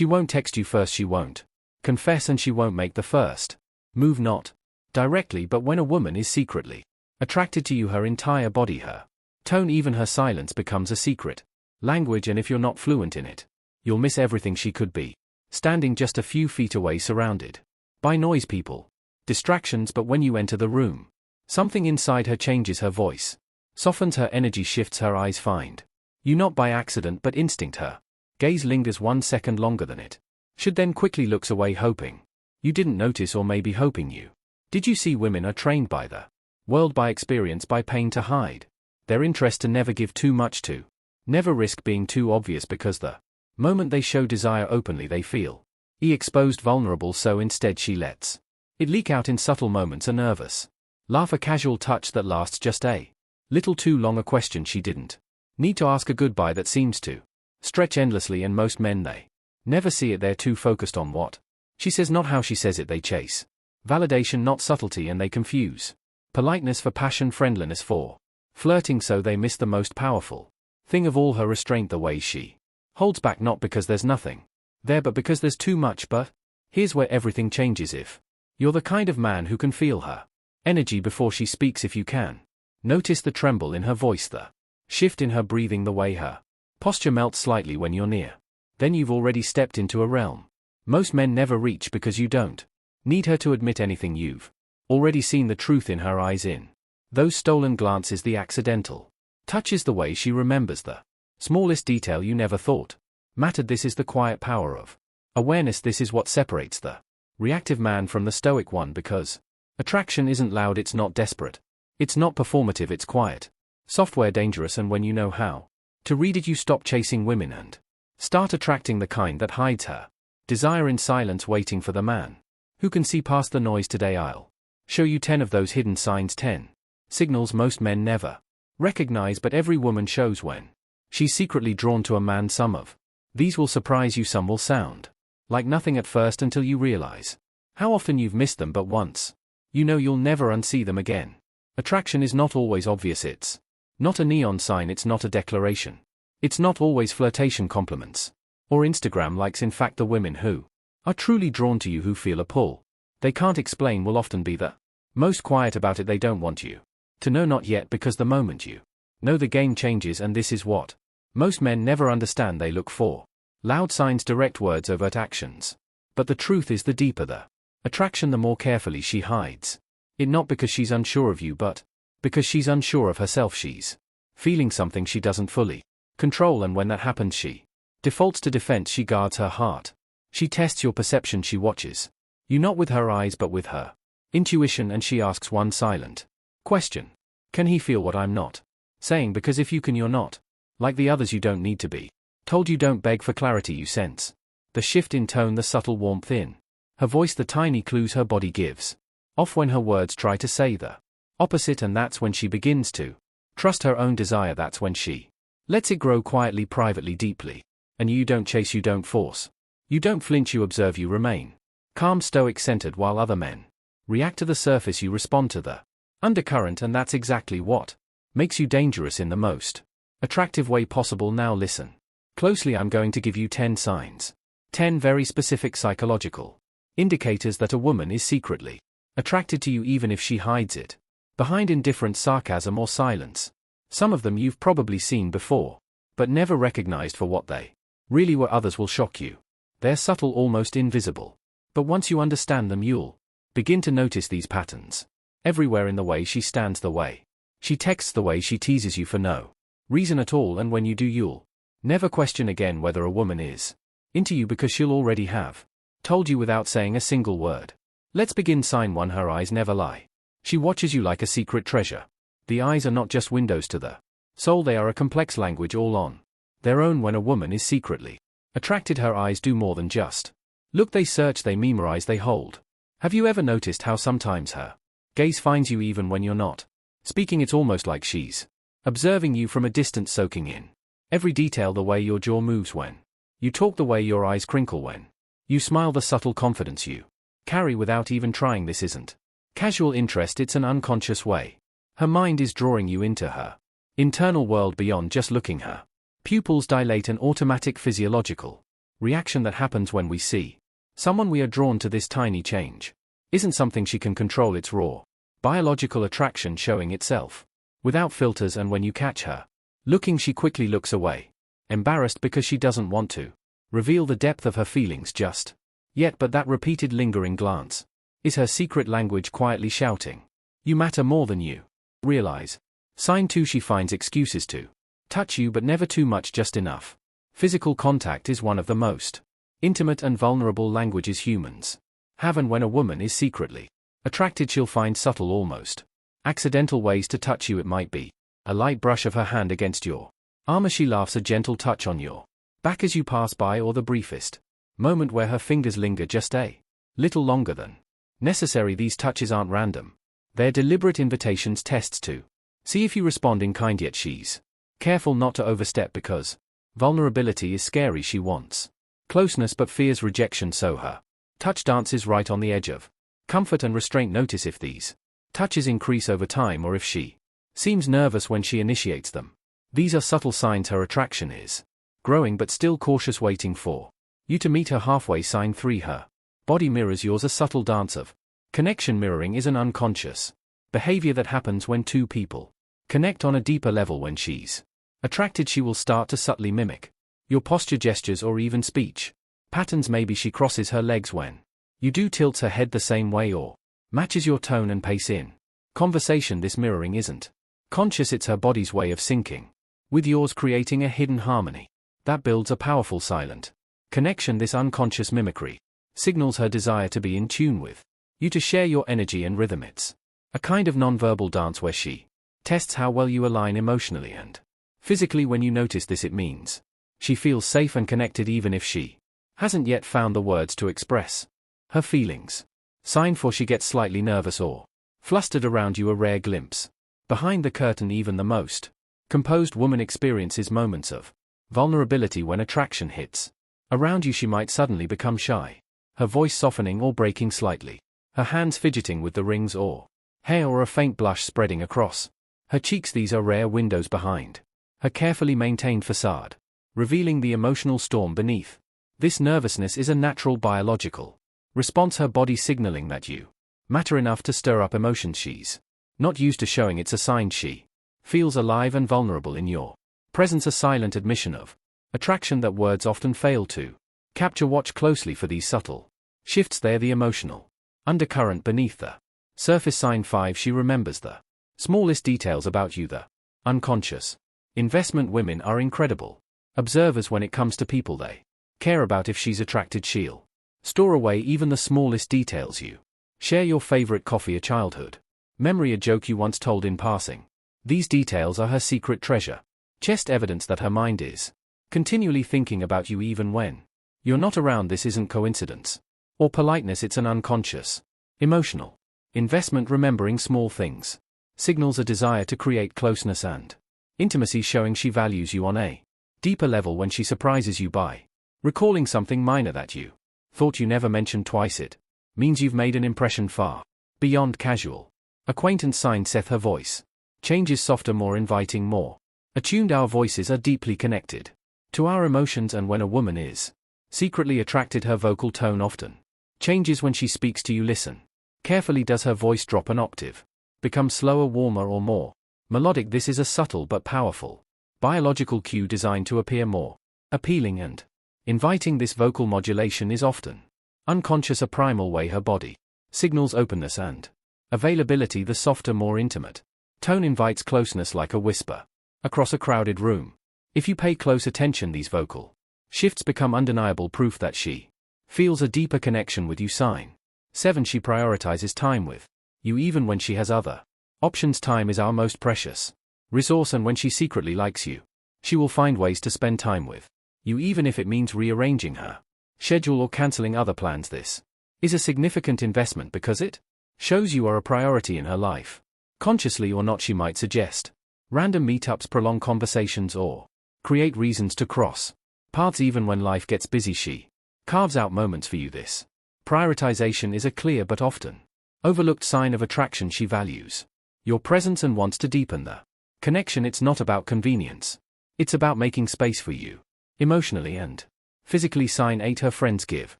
She won't text you first, she won't confess, and she won't make the first move, not directly, but when a woman is secretly attracted to you, her entire body, her tone, even her silence becomes a secret language, and if you're not fluent in it, you'll miss everything. She could be standing just a few feet away, surrounded by noise, people, distractions, but when you enter the room, something inside her changes. Her voice softens, her energy shifts, her eyes find you not by accident but instinct. Her gaze lingers 1 second longer than it should, then quickly looks away, hoping you didn't notice, or maybe hoping you did. You see, women are trained by the world, by experience, by pain, to hide their interest, to never give too much, to never risk being too obvious, because the moment they show desire openly, they feel exposed, vulnerable. So instead she lets it leak out in subtle moments, a nervous laugh, a casual touch that lasts just a little too long, a question she didn't need to ask, a goodbye that seems to stretch endlessly, and most men, they never see it. They're too focused on what she says, not how she says it. They chase validation, not subtlety, and they confuse politeness for passion, friendliness for flirting, so they miss the most powerful thing of all, her restraint, the way she holds back, not because there's nothing there, but because there's too much. But here's where everything changes. If you're the kind of man who can feel her energy before she speaks, if you can notice the tremble in her voice, the shift in her breathing, the way her posture melts slightly when you're near, then you've already stepped into a realm most men never reach, because you don't need her to admit anything. You've already seen the truth in her eyes, in those stolen glances, the accidental touches, the way she remembers the smallest detail you never thought mattered. This is the quiet power of awareness. This is what separates the reactive man from the stoic one, because attraction isn't loud, it's not desperate, it's not performative, it's quiet, software, dangerous, and when you know how to read it, you stop chasing women and start attracting the kind that hides her desire in silence, waiting for the man who can see past the noise. Today I'll show you 10 of those hidden signs, 10 signals most men never recognize, but every woman shows when she's secretly drawn to a man. Some of these will surprise you, some will sound like nothing at first, until you realize how often you've missed them, but once you know, you'll never unsee them again. Attraction is not always obvious, it's not a neon sign, it's not a declaration, it's not always flirtation, compliments, or Instagram likes. In fact, the women who are truly drawn to you, who feel a pull they can't explain, will often be the most quiet about it. They don't want you to know, not yet, because the moment you know, the game changes, and this is what most men never understand. They look for loud signs, direct words, overt actions, but the truth is, the deeper the attraction, the more carefully she hides it, not because she's unsure of you, but because she's unsure of herself. She's feeling something she doesn't fully control, and when that happens, she defaults to defense. She guards her heart, she tests your perception, she watches you not with her eyes but with her intuition, and she asks one silent question: can he feel what I'm not saying? Because if you can, you're not like the others. You don't need to be told, you don't beg for clarity, you sense the shift in tone, the subtle warmth in her voice, the tiny clues her body gives off when her words try to say the opposite, and that's when she begins to trust her own desire. That's when she lets it grow quietly, privately, deeply, and you don't chase, you don't force, you don't flinch, you observe, you remain calm, stoic, centered, while other men react to the surface. You respond to the undercurrent, and that's exactly what makes you dangerous in the most attractive way possible. Now listen closely, I'm going to give you 10 signs, 10 very specific psychological indicators that a woman is secretly attracted to you, even if she hides it behind indifference, sarcasm, or silence. Some of them you've probably seen before, but never recognized for what they really were. Others will shock you. They're subtle, almost invisible, but once you understand them, you'll begin to notice these patterns everywhere: in the way she stands, the way she texts, the way she teases you for no reason at all, and when you do, you'll never question again whether a woman is into you, because she'll already have told you without saying a single word. Let's begin. Sign 1: her eyes never lie. She watches you like a secret treasure. The eyes are not just windows to the soul, they are a complex language all on their own. When a woman is secretly attracted, her eyes do more than just look. They search, they memorize, they hold. Have you ever noticed how sometimes her gaze finds you even when you're not speaking? It's almost like she's observing you from a distance, soaking in every detail: the way your jaw moves when you talk, the way your eyes crinkle when you smile, the subtle confidence you carry without even trying. This isn't casual interest, it's an unconscious way her mind is drawing you into her internal world beyond just looking. Her pupils dilate, an automatic physiological reaction that happens when we see someone we are drawn to. This tiny change isn't something she can control. It's raw biological attraction showing itself without filters, and when you catch her looking, she quickly looks away, embarrassed because she doesn't want to reveal the depth of her feelings just yet. But that repeated lingering glance is her secret language quietly shouting, "You matter more than you realize." Sign 2. She finds excuses to touch you, but never too much, just enough. Physical contact is one of the most intimate and vulnerable languages humans have, and when a woman is secretly attracted, she'll find subtle, almost accidental ways to touch you. It might be a light brush of her hand against your arm as she laughs, a gentle touch on your back as you pass by, or the briefest moment where her fingers linger just a little longer than necessary. These touches aren't random. They're deliberate invitations, tests to see if you respond in kind, yet she's careful not to overstep because vulnerability is scary. She wants closeness but fears rejection, so her touch dances right on the edge of comfort and restraint. Notice if these touches increase over time, or if she seems nervous when she initiates them. These are subtle signs her attraction is growing, but still cautious, waiting for you to meet her halfway. Sign 3. Her body mirrors yours, a subtle dance of connection. Mirroring is an unconscious behavior that happens when two people connect on a deeper level. When she's attracted, she will start to subtly mimic your posture, gestures, or even speech patterns. Maybe she crosses her legs when you do, tilts her head the same way, or matches your tone and pace in conversation. This mirroring isn't conscious, it's her body's way of syncing with yours, creating a hidden harmony that builds a powerful silent connection. This unconscious mimicry signals her desire to be in tune with you, to share your energy and rhythm. It's a kind of nonverbal dance where she tests how well you align emotionally and physically. When you notice this, it means she feels safe and connected, even if she hasn't yet found the words to express her feelings. Sign 4. She gets slightly nervous or flustered around you, a rare glimpse behind the curtain. Even the most composed woman experiences moments of vulnerability when attraction hits around you. She might suddenly become shy, her voice softening or breaking slightly, her hands fidgeting with the rings or hair, or a faint blush spreading across her cheeks. These are rare windows behind her carefully maintained facade, revealing the emotional storm beneath. This nervousness is a natural biological response, her body signaling that you matter enough to stir up emotions she's not used to showing. It's a sign she feels alive and vulnerable in your presence, a silent admission of attraction that words often fail to capture. Watch closely for these subtle shifts. They're the emotional undercurrent beneath the surface. Sign 5. She remembers the smallest details about you, the unconscious investment. Women are incredible observers when it comes to people they care about. If she's attracted, she'll store away even the smallest details. You share your favorite coffee, a childhood memory, a joke you once told in passing. These details are her secret treasure chest, evidence that her mind is continually thinking about you even when you're not around. This isn't coincidence or politeness, it's an unconscious emotional investment. Remembering small things signals a desire to create closeness and intimacy, showing she values you on a deeper level. When she surprises you by recalling something minor that you thought you never mentioned twice, it means you've made an impression far beyond casual acquaintance. Sign Seth. Her voice changes, softer, more inviting, more attuned. Our voices are deeply connected to our emotions, and when a woman is secretly attracted, her vocal tone often changes when she speaks to you. Listen carefully. Does her voice drop an octave, become slower, warmer, or more melodic? This is a subtle but powerful biological cue designed to appear more appealing and inviting. This vocal modulation is often unconscious, a primal way her body signals openness and availability. The softer, more intimate tone invites closeness, like a whisper across a crowded room. If you pay close attention, these vocal shifts become undeniable proof that she feels a deeper connection with you. Sign 7. She prioritizes time with you even when she has other options. Time is our most precious resource, and when she secretly likes you, she will find ways to spend time with you, even if it means rearranging her schedule or canceling other plans. This is a significant investment because it shows you are a priority in her life. Consciously or not, she might suggest random meetups, prolong conversations, or create reasons to cross paths. Even when life gets busy, she carves out moments for you. This prioritization is a clear but often overlooked sign of attraction. She values your presence and wants to deepen the connection. It's not about convenience. It's about making space for you, emotionally and Physically, sign 8. Her friends give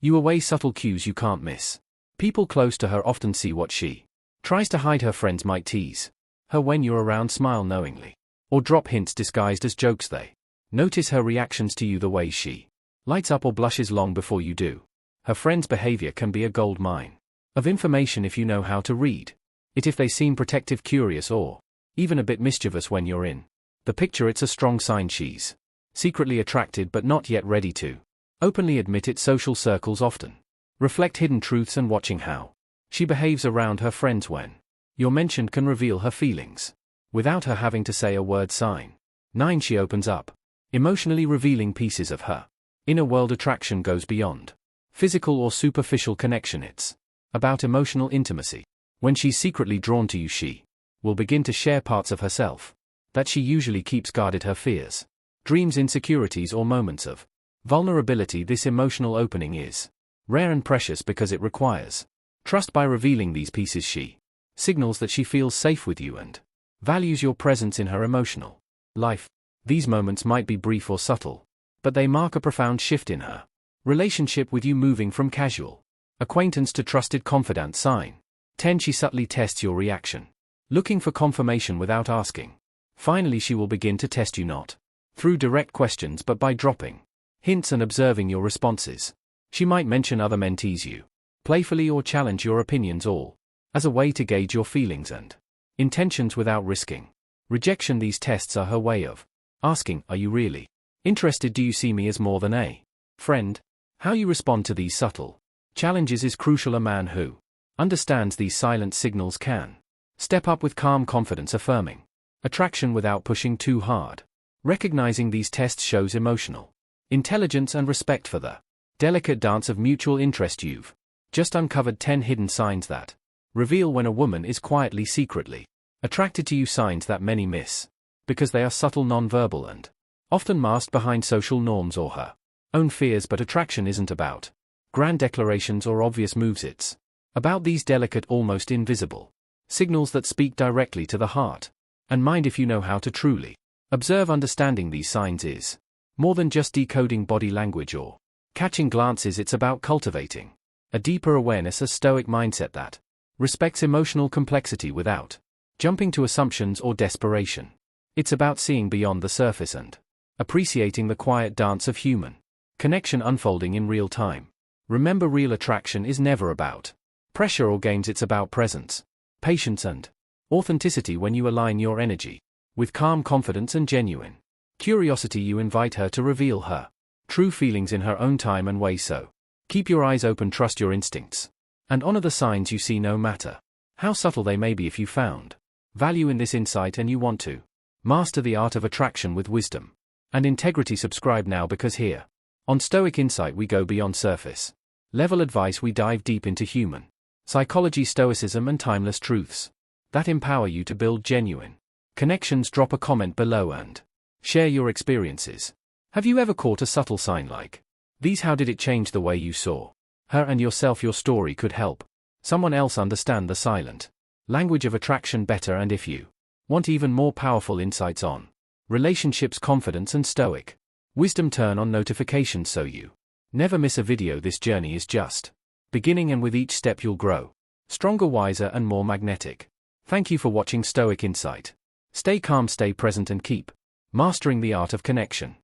you away subtle cues you can't miss. People close to her often see what she tries to hide. Her friends might tease her when you're around, smile knowingly, or drop hints disguised as jokes. They notice her reactions to you, the way she lights up or blushes long before you do. Her friends' behavior can be a gold mine of information if you know how to read it. If they seem protective, curious, or even a bit mischievous when you're in the picture, it's a strong sign she's secretly attracted but not yet ready to openly admit it. Social circles often reflect hidden truths, and watching how she behaves around her friends when you're mentioned can reveal her feelings without her having to say a word. Sign 9. She opens up, emotionally revealing pieces of her inner world. Attraction goes beyond physical or superficial connection. It's about emotional intimacy. When she's secretly drawn to you, she will begin to share parts of herself that she usually keeps guarded. Her fears, dreams, insecurities, or moments of vulnerability. This emotional opening is rare and precious because it requires trust. By revealing these pieces, she signals that she feels safe with you and values your presence in her emotional life. These moments might be brief or subtle, but they mark a profound shift in her relationship with you, moving from casual acquaintance to trusted confidant. Sign 10. She subtly tests your reaction, looking for confirmation without asking. Finally, she will begin to test you not through direct questions but by dropping hints and observing your responses. She might mention other men, tease you playfully, or challenge your opinions, all as a way to gauge your feelings and intentions without risking rejection. These tests are her way of asking, are you really interested? Do you see me as more than a friend? How you respond to these subtle challenges is crucial. A man who understands these silent signals can step up with calm confidence, affirming attraction without pushing too hard. Recognizing these tests shows emotional intelligence and respect for the delicate dance of mutual interest. You've just uncovered 10 hidden signs that reveal when a woman is quietly, secretly attracted to you. Signs that many miss because they are subtle, nonverbal, and often masked behind social norms or her own fears. But attraction isn't about grand declarations or obvious moves. It's about these delicate, almost invisible signals that speak directly to the heart and mind if you know how to truly observe. Understanding these signs is more than just decoding body language or catching glances. It's about cultivating a deeper awareness, a Stoic mindset that respects emotional complexity without jumping to assumptions or desperation. It's about seeing beyond the surface and appreciating the quiet dance of human connection unfolding in real time. Remember, real attraction is never about pressure or games. It's about presence, patience, and authenticity. When you align your energy with calm confidence and genuine curiosity, you invite her to reveal her true feelings in her own time and way. So keep your eyes open, trust your instincts, and honor the signs you see, no matter how subtle they may be. If you found value in this insight and you want to master the art of attraction with wisdom and integrity, subscribe now, because here on Stoic Insight we go beyond surface level advice. We dive deep into human psychology, stoicism, and timeless truths that empower you to build genuine connections. Drop a comment below and share your experiences. Have you ever caught a subtle sign like these? How did it change the way you saw her and yourself? Your story could help someone else understand the silent language of attraction better. And if you want even more powerful insights on relationships, confidence, and Stoic wisdom, turn on notifications so you never miss a video. This journey is just beginning, and with each step you'll grow stronger, wiser, and more magnetic. Thank you for watching Stoic Insight. Stay calm, stay present, and keep mastering the art of connection.